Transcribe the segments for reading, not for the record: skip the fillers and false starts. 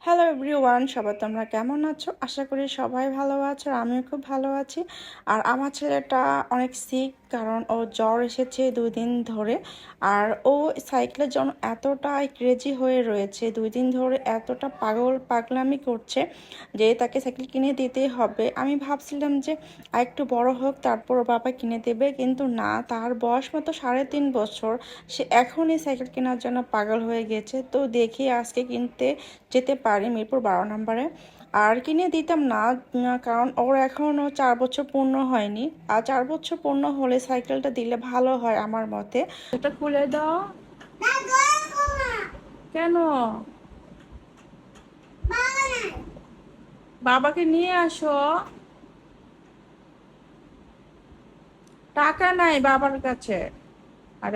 Hello everyone, সবাই তোমরা কেমন আছো? আশা করি সবাই ভালো আছো আর আমিও খুব ভালো আছি। আর আমার ছেলেটা অনেক সিক, কারণ ও জ্বর এসেছে 2 দিন ধরে। আর ও সাইকেলের জন্য এতটাই ক্রেজি হয়ে রয়েছে, 2 দিন ধরে এতটা পাগলামি করছে যে তাকে সাইকেল কিনে দিতেই হবে। আমি ভাবছিলাম যে আর একটু বড় হোক তারপর ওর বাবা কিনে দেবে, কিন্তু না, তার বয়স মতো 3.5 বছর, সে এখনই সাইকেল কেনার জন্য পাগল হয়ে গেছে। তো দেখি আজকে কিনতে যেতে পারি মিরপুর 12 নম্বরে। আর কিনে দিতাম না, কারণ ওর এখনও 4 বছর পূর্ণ হয়নি, আর 4 বছর পূর্ণ হলে সাইকেলটা দিলে ভালো হয় আমার মতে। এটা খুলে দাও। কেন? বাবাকে নিয়ে আসো। টাকা নাই বাবার কাছে। আর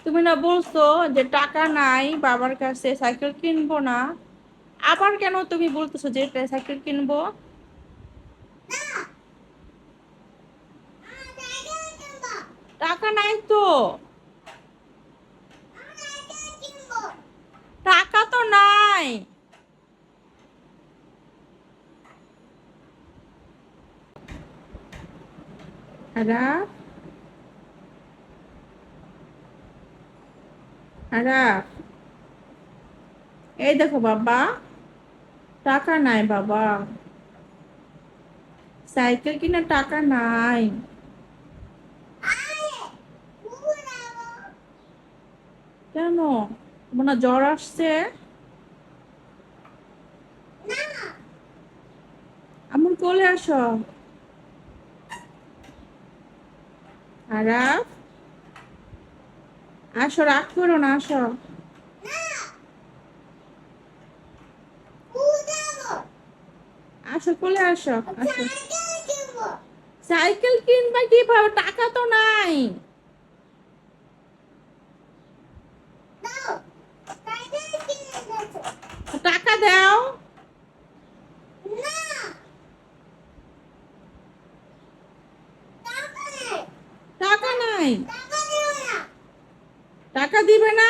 তুমি না বলছো যে টাকা নাই বাবার কাছে, সাইকেল কিনবো না? আবার কেন তুমি বলতেছো যে সাইকেল কিনবো? টাকা নাই তো। টাকা তো নাই। আরা আরা এই দেখো বাবা, টাকা নাই বাবা, সাইকেল কিনা টাকা নাই। কেন? তোমার না জ্বর আসছে? আমার কোলে আসো। আরা আসো, রাগ করো না, আসো। আসো, কোলে আসো, আসো। সাইকেল কিনবা কিভাবে? টাকা তো নাই। টাকা দাও। টাকা নাই। টাকা দিবে না?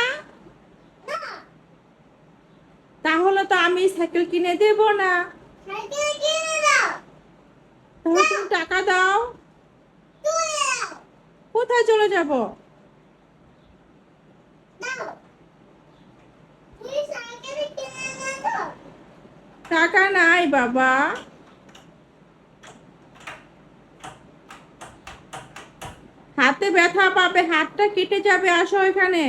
তাহলে তো আমি সাইকেল কিনে দেব না। তাহলে তুমি টাকা দাও। কোথায় চলে যাব? টাকা নাই বাবা। হাতে ব্যথা পাবে, হাতটা কেটে যাবে, আসো এখানে।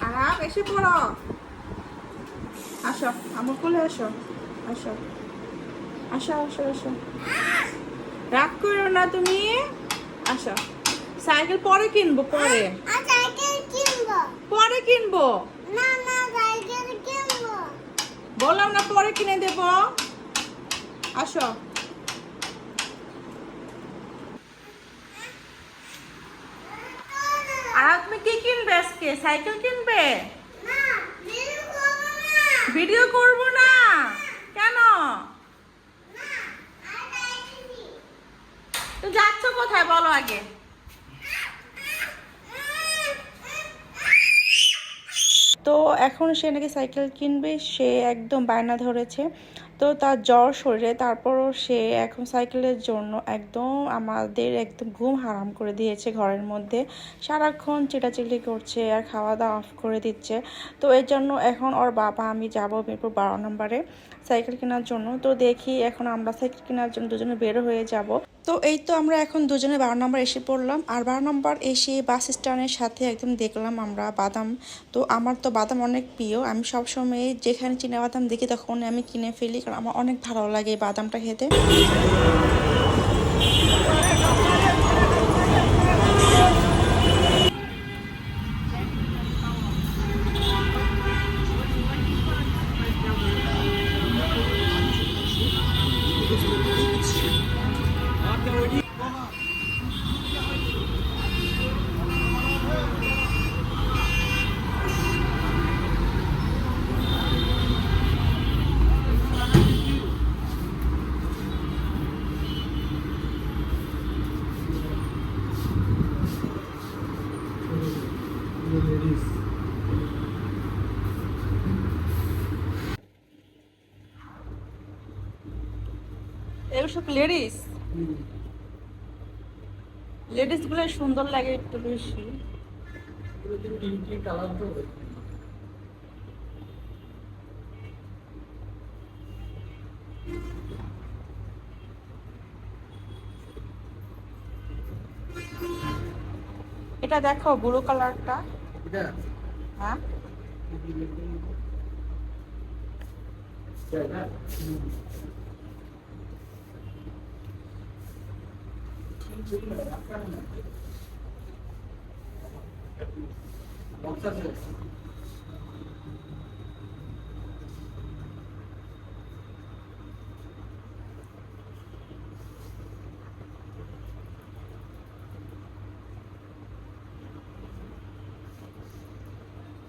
আরাম, এসে পড়ো। আসো, আমার কোলে আসো। আসো, আসো, আসো, আসো। রাগ করো না তুমি। আসো। সাইকেল পরে কিনবো, পরে। পরে কিনবো। বললাম না পরে কিনে দেব। আসো। আর তুমি কি কিনবে আজকে? সাইকেল কিনবে? ভিডিও করব না। কেন? তো যাচ্ছ কোথায় বলো আগে? তো এখন সে নাকি সাইকেল কিনবে, সে একদম বায়না ধরেছে। তো তার জ্বর শরীরে, তারপরও সে এখন সাইকেলের জন্য একদম আমাদের একদম ঘুম হারাম করে দিয়েছে ঘরের মধ্যে। সারাক্ষণ চিল্লাচিল্লি করছে আর খাওয়া দাওয়া অফ করে দিচ্ছে। তো এর জন্য এখন ওর বাবা আমি যাবো মিরপুর 12 নম্বরে সাইকেল কেনার জন্য। তো দেখি এখন আমরা সাইকেল কেনার জন্য দুজনে বের হয়ে যাব। তো এই তো আমরা এখন দুজনে 12 নম্বর এসে পড়লাম। আর 12 নম্বর এসে বাস স্ট্যান্ডের সাথে একদম দেখলাম আমরা বাদাম। তো আমার তো বাদাম অনেক প্রিয়, আমি সবসময় যেখানে চীনা বাদাম দেখি তখন আমি কিনে ফেলি, কারণ আমার অনেক ভালো লাগে এই বাদামটা খেতে। এগুলো সব লেডিস, লেডিস গুলো সুন্দর লাগে একটু বেশি। এটা দেখো ব্লু কালারটা। হ্যাঁ,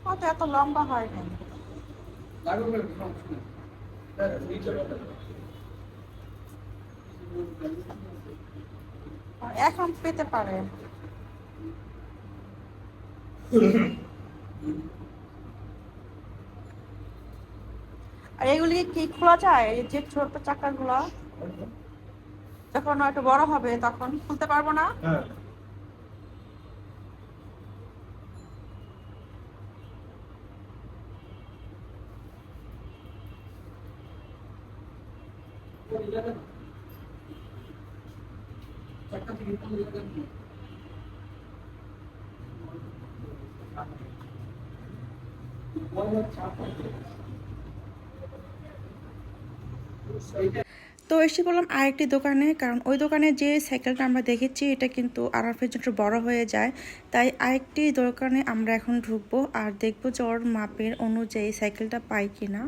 কত এত লম্বা হয় না। এখন পেতে পারে। আর এগুলি কি খোলা যায়? এই যে ছোট চাকাগুলো যখন একটু বড় হবে তখন খুলতে পারবো না? তো এসে বললাম আরেকটি দোকানে, কারণ ওই দোকানে যে সাইকেলটা আমরা দেখেছি এটা কিন্তু আরাফের জন্য বড় হয়ে যায়, তাই আরেকটি দোকানে আমরা এখন ঢুকবো আর দেখবো যে ওর মাপের অনুযায়ী সাইকেলটা পাই কিনা।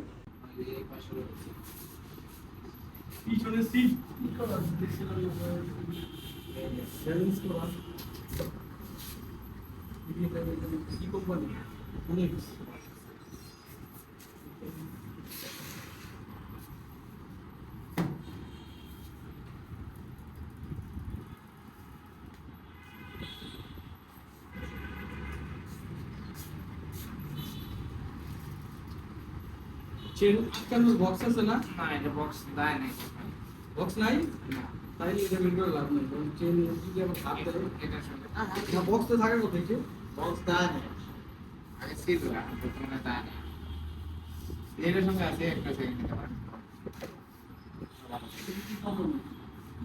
চেন আটকানোর বক্স আছে না? না এটা বক্স দেয় নাই। বক্স নাই? না তাইলে এটা বের করে লাভ নেই, কারণ চেন যদি আবার হাত দেয়। এটার সঙ্গে না, বক্স তো থাকে কোথায় কি? বক্স দেয় নাই। আগে ছিল এখন বর্তমানে দেয় নাই। এটার সঙ্গে আছে একটা সেকেন্ড নিতে পারেন।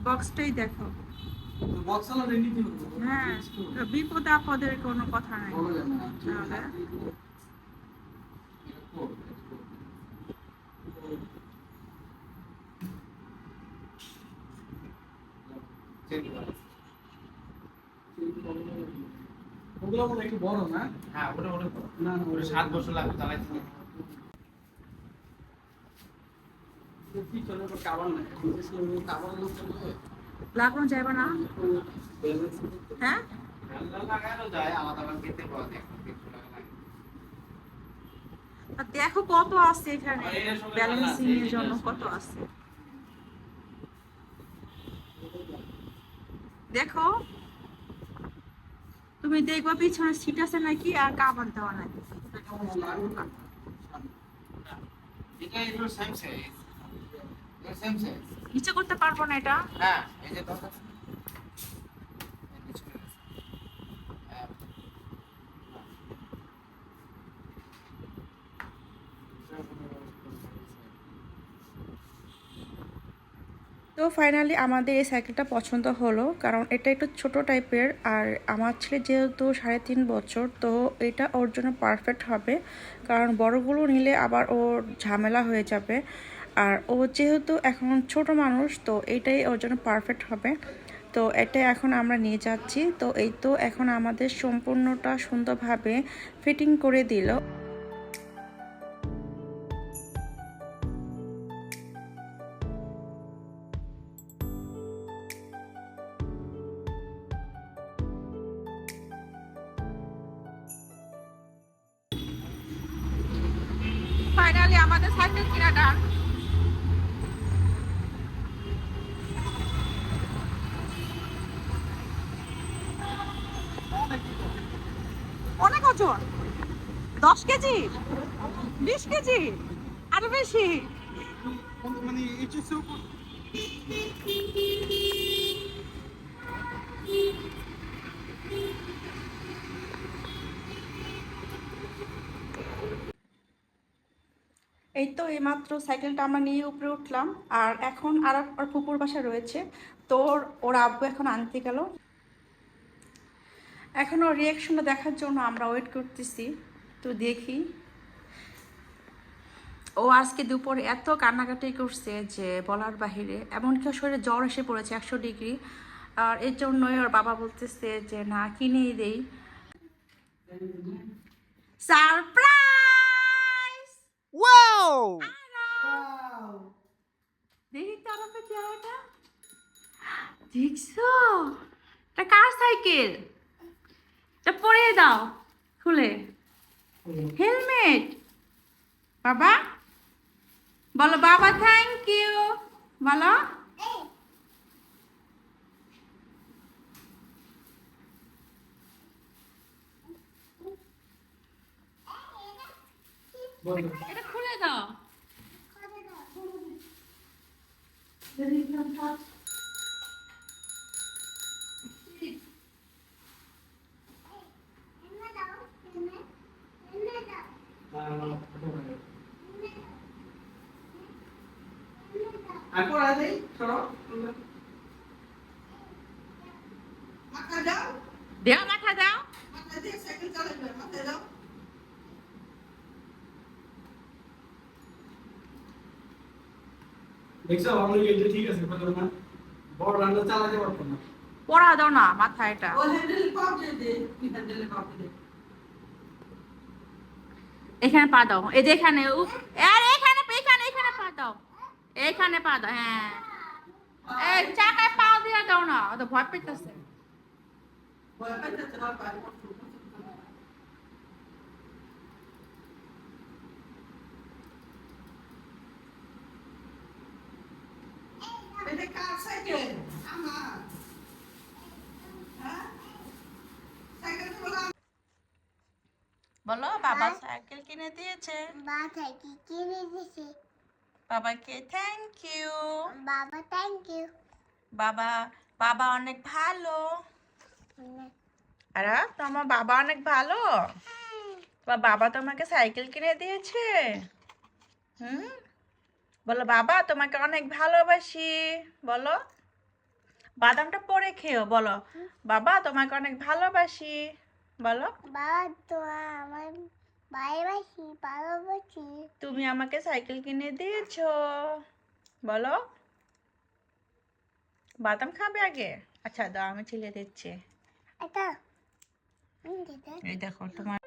বক্সটাই দেখো। বক্স আলা রেডি দিন। হ্যাঁ, বিপদে আপদের কোনো কথা নাই। বলা যায় না। এটা কোড চেঞ্জ করা। ওগুলো মনে হয় একটু বড় না? হ্যাঁ ওটা ওটা না না, ওটা 7 বছর লাগবে চালাইতে। কি চলে তো কাভার নাই। বিশেষ কাভার লোক চলে। লাগানো যাবে না? হ্যাঁ, হ্যান্ডেল লাগানো যায়, আলাদা করে কিনতে পাওয়া যায় 300 টাকা লাগে। আর দেখো কত আছে এখানে, ব্যালেন্সিং এর জন্য কত আছে দেখো। তুমি দেখবা পিছনে সিট আছে নাকি আর কাভার দেওয়া নাকি। এটা এগুলো সেম সাইজ। এটা সেম সাইজ। নিচে করতে পারবো না এটা। হ্যাঁ এই যে কথা তো ফাইনালি আমাদের এই সাইকেলটা পছন্দ হলো, কারণ এটা একটু ছোট টাইপের আর আমার ছেলে যেহেতু 3.5 বছর, তো এটা ওর জন্য পারফেক্ট হবে, কারণ বড়গুলো নিলে আবার ওর ঝামেলা হয়ে যাবে। আর ও যেহেতু এখন ছোট মানুষ, তো এটাই ওর জন্য পারফেক্ট হবে। তো এটা এখন আমরা নিয়ে যাচ্ছি। তো এই তো এখন আমাদের সম্পূর্ণটা সুন্দরভাবে ফিটিং করে দিল। ফাইনালি আমাদের সাইকেল কিনা ডান। অনেক ওজন। 10 কেজি, 20 কেজি, আরো বেশি। মানে এইচএস এর উপর এই তো এইমাত্র সাইকেলটা আমরা নিয়ে উপরে উঠলাম, আর এখন আর ওর ফুপুর বাসা রয়েছে, তো ওর আব্বু এখন আনতে গেল। এখন ওর রিয়াকশনটা দেখার জন্য আমরা ওয়েট করতেছি, তো দেখি। ও আজকে দুপুরে এত কান্নাকাটি করছে যে বলার বাহিরে, এমনকি ওর শরীরে জ্বর এসে পড়েছে 100 ডিগ্রি। আর এর জন্যই ওর বাবা বলতেছে যে না, কিনেই দেই। সারপ্রাইজ! ওয়াও দেখি তো আরফের চেহারাটা, দেখছো? এটা কার সাইকেল? এটা পরিয়ে দাও খুলে। হেলমেট। বাবা বলো, বাবা থ্যাংক ইউ বলো। এটা খুলে দাও। আর পড়া দেই সরো মাথা দাও দেও, মাথা দাও। মাথা দিয়ে সাইকেল চালাবে মাথা দাও দেখছো আমরা কিন্তু ঠিক আছে কথা না বড় রান্না চালাতে পারতো না পড়া দাও না মাথা এটা। ও হ্যান্ডেল পাও দে কি হ্যান্ডেল পাও দে এখানে পা দাও, এই যে এখানে, আর এখানে এখানে এখানে পা দাও, এখানে পা দাও। হ্যাঁ, এই চাকায় পা দিয়ে দাও না, ও তো ভয় পেতেছে। ভয় পাইতে না পারে এটা কার সাইকেল আমার হ্যাঁ সাইকেল তো বলা বলো, বাবা সাইকেল কিনে দিয়েছে। বাবা কি কিনে দিছে? বাবাকে থ্যাংক ইউ। বাবা থ্যাংক ইউ। বাবা, বাবা অনেক ভালো। আরে তোমার বাবা অনেক ভালো, তোমার বাবা তোমাকে সাইকেল কিনে দিয়েছে। হুম, বলো বাবা তোমাকে অনেক ভালোবাসি। বলো, বাদামটা পরে খেও। বলো, বাবা তোমাকে অনেক ভালোবাসি। বলো, বাবা তো আমার ভালোবাসি ভালোবাসি। তুমি আমাকে সাইকেল কিনে দিয়েছো। বলো, বাদাম খাবে আগে? আচ্ছা দাও, আমি ছিলে দিচ্ছি। এটা এই দেখো তোমার